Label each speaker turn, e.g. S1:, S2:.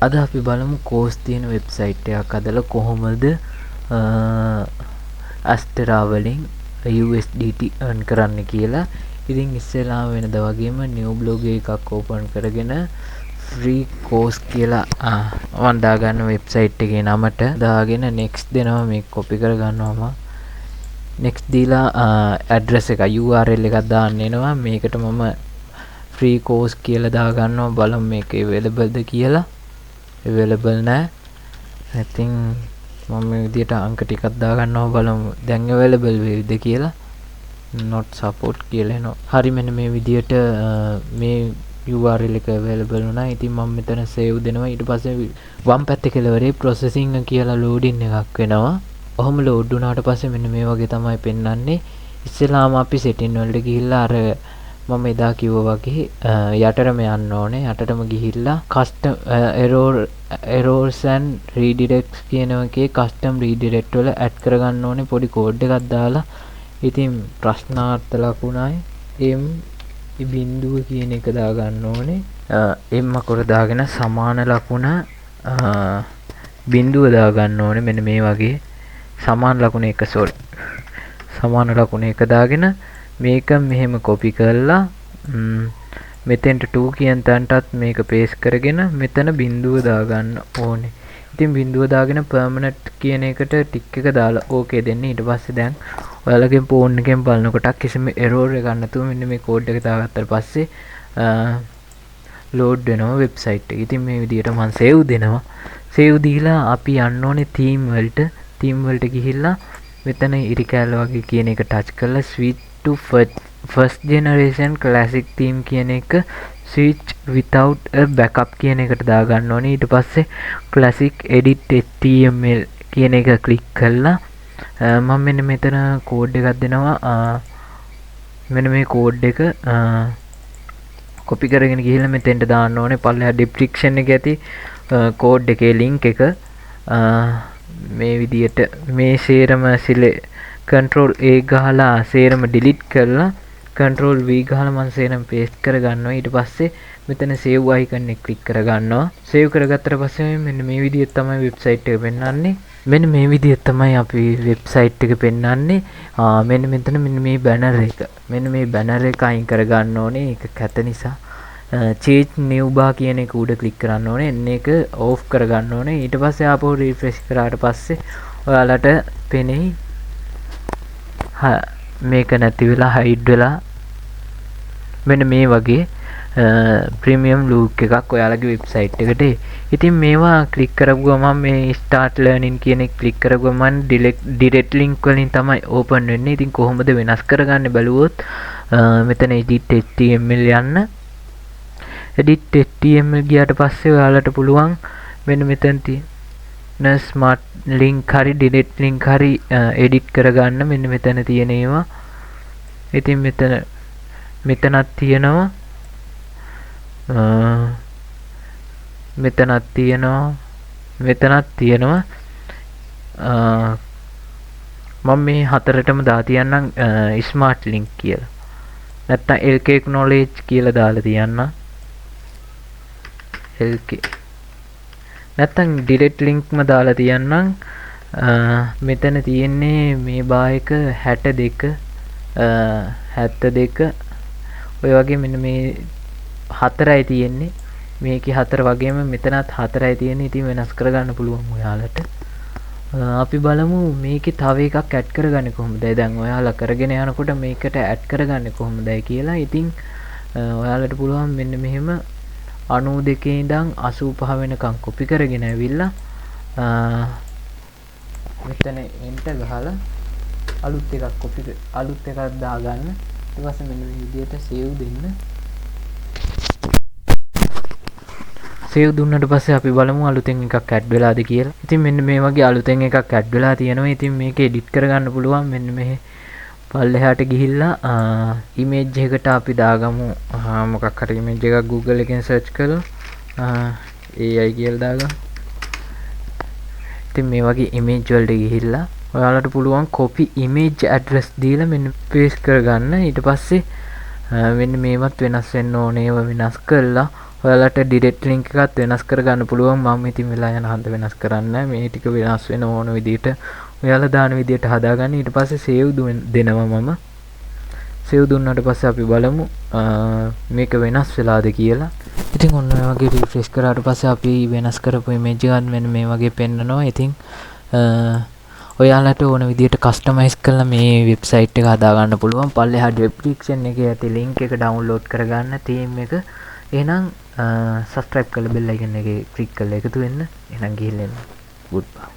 S1: අද අපි බලමු කෝස් තියෙන වෙබ්සයිට් එකක් අදලා කොහොමද Astera වලින් USDT earn කරන්න කියලා. ඉතින් ඉස්සෙල්ලාම වෙනද වගේම new blog එකක් open කරගෙන free course කියලා මම දාගන්න වෙබ්සයිට් එකේ නමට දාගෙන next දෙනවා. මේක copy කරගන්නවා. next දීලා address එක URL එකක් දාන්න එනවා. මේකට මම free course කියලා දාගන්නවා. බලමු මේක available ද කියලා. available නැහැ. I think මම මේ විදියට අංක ටිකක් දාගන්නවා. බලමු දැන් available වේවිද කියලා. not support කියලා එනවා. හරි මෙන්න මේ විදියට මේ URL එක available වුණා. ඉතින් මම මෙතන save දෙනවා. ඊට පස්සේ වම් පැත්තේ කෙළවරේ processing කියලා loading එකක් වෙනවා. ඔහොම load වුණාට පස්සේ මෙන්න මේ වගේ තමයි පෙන්වන්නේ. ඉස්සෙල්ලාම අපි setting වලට ගිහිල්ලා අර මම එදා කිව්වා වගේ යටටම යන්න ඕනේ. යටටම ගිහිල්ලා custom errors and redirects කියන එකේ custom redirect වල add කරගන්න ඕනේ. පොඩි code එකක් දාලා ඉතින් ප්‍රශ්නාර්ථ ලකුණයි m බිඳුව කියන එක දාගන්න ඕනේ. m අකුර දාගෙන සමාන ලකුණ බිඳුව දාගන්න ඕනේ. මෙන්න මේ වගේ සමාන ලකුණ එක සමාන ලකුණ එක දාගෙන මේක මෙහෙම copy කරලා මෙතෙන්ට 2 කියන තැනටත් මේක paste කරගෙන මෙතන බිඳුව දාගන්න ඕනේ. ඉතින් බිඳුව දාගෙන permanent කියන එකට ටික් එක දාලා okay දෙන්න. ඊට පස්සේ දැන් ඔයාලගේ phone එකෙන් බලනකොට කිසිම error එකක් නැතුව මෙන්න මේ code එක දාගත්තාට පස්සේ load වෙනවා website එක. ඉතින් මේ විදිහට මම save දෙනවා. save දීලා අපි යන්න ඕනේ theme වලට ගිහිල්ලා මෙතන ඉරිකැල වගේ කියන එක touch කරලා switch to first generation classic theme කියන එක switch without a backup කියන එකට දාගන්න ඕනේ. ඊට පස්සේ classic edit html කියන එක click කරලා මම මෙන්න මෙතන code එකක් දෙනවා. මෙන්න මේ code එක copy කරගෙන ගිහිල්ලා මෙතෙන්ට දාන්න ඕනේ. පල්ලෙහා description එකේ ඇති code එකේ link එක මේ විදියට මේ සේරම control A ගහලා සේරම delete කරලා control V ගහලා මම සේරම paste කරගන්නවා. ඊට පස්සේ මෙතන save icon එක click කරගන්නවා. save කරගත්තට පස්සේ මෙන්න මේ විදියට තමයි website එක පෙන්වන්නේ. මෙන්න මේ විදියට තමයි අපි website එක පෙන්වන්නේ. මෙන්න මෙතන මෙන්න මේ banner එක අයින් කරගන්න ඕනේ. ඒක කැත නිසා change new bar කියන එක උඩ click කරන්න ඕනේ. එන්න එක off කරගන්න ඕනේ. ඊට පස්සේ ආපහු refresh කරාට පස්සේ ඔයාලට පෙනෙයි මේක නැති වෙලා hide වෙලා මෙන්න මේ වගේ premium look එකක් ඔයාලගේ website එකට. ඉතින් මේවා click කරපු ගමන් මේ start learning කියන එක click කරපු ගමන් direct link වලින් තමයි open වෙන්නේ. ඉතින් කොහොමද වෙනස් කරගන්නේ බලුවොත් මෙතන edit html යන්න. edit html ගියාට පස්සේ ඔයාලට පුළුවන් මෙන්න මෙතන තියෙන smart link හරි direct link හරි edit කරගන්න. මෙන්න මෙතන තියෙන ඒවා. ඉතින් මෙතනක් තියෙනවා මෙතනක් තියෙනවා මම මේ හතරටම දා තියන්නම් smart link කියලා. නැත්නම් lk acknowledge කියලා දාලා තියන්න. lk නැත්නම් direct link ම දාලා තියන්නම්. මෙතන තියෙන්නේ මේ බායක 72 ඔය වගේ මෙන්න මේ හතරයි තියෙන්නේ. මේකේ හතර වගේම මෙතනත් හතරයි තියෙන්නේ. ඉතින් වෙනස් කරගන්න පුළුවන් ඔයාලට. අපි බලමු මේකේ තව එකක් ඇඩ් කරගන්නේ කොහොමද. දැන් ඔයාලා කරගෙන යනකොට මේකට ඇඩ් කරගන්නේ කොහොමදයි කියලා. ඉතින් ඔයාලට පුළුවන් මෙන්න මෙහෙම 92 ඉඳන් 85 වෙනකම් copy කරගෙන ඇවිල්ලා මෙතන enter ගහලා අලුත් එකක් දාගන්න. ඊට පස්සේ මෙන්න මේ විදිහට save දෙන්න. save දුන්නාට පස්සේ අපි බලමු අලුතෙන් එකක් add වෙලාද කියලා. ඉතින් මෙන්න මේ වගේ අලුතෙන් එකක් add වෙලා තියෙනවා. ඉතින් මේක edit කරගන්න පුළුවන්. මෙන්න මේ පල්ලෙහාට ගිහිල්ලා image එකකට අපි දාගමු මොකක් හරි image එකක් Google එකෙන් search කරලා AI කියලා දාගමු. ඉතින් මේ වගේ image වලට ගිහිල්ලා ඔයාලට පුළුවන් copy image address දීලා මෙන්න paste කරගන්න. ඊට පස්සේ මෙන්න මේවත් වෙනස් වෙන්න ඕනේ. ඒව වෙනස් කරලා ඔයාලට ඩිරෙක්ට් ලින්ක් එකත් වෙනස් කරගන්න පුළුවන්. මම ඉතින් වෙලා යන හන්ද වෙනස් කරන්නේ මේ ටික වෙනස් වෙන ඕන විදිහට ඔයාලා දාන විදිහට හදාගන්න. ඊට පස්සේ සේව් දෙනවා මම. සේව් දුන්නාට පස්සේ අපි බලමු මේක වෙනස් වෙලාද කියලා. ඉතින් ඔන්න ඔය වගේ රිෆ්‍රෙෂ් කරාට පස්සේ අපි වෙනස් කරපු ඉමේජ් එකත් මෙන්න මේ වගේ පෙන්නනවා. ඉතින් ඔයාලට ඕන විදිහට කස්ටමයිස් කරලා මේ වෙබ්සයිට් එක හදාගන්න පුළුවන්. පල්ලෙහා ඩෙස්ක්‍රිප්ෂන් එකේ ඇති link එක download කරගන්න theme එක. එහෙනම් subscribe කරලා bell icon එකේ click කරලා එකතු වෙන්න. එහෙනම් ගිහින් එන්න. goodbye.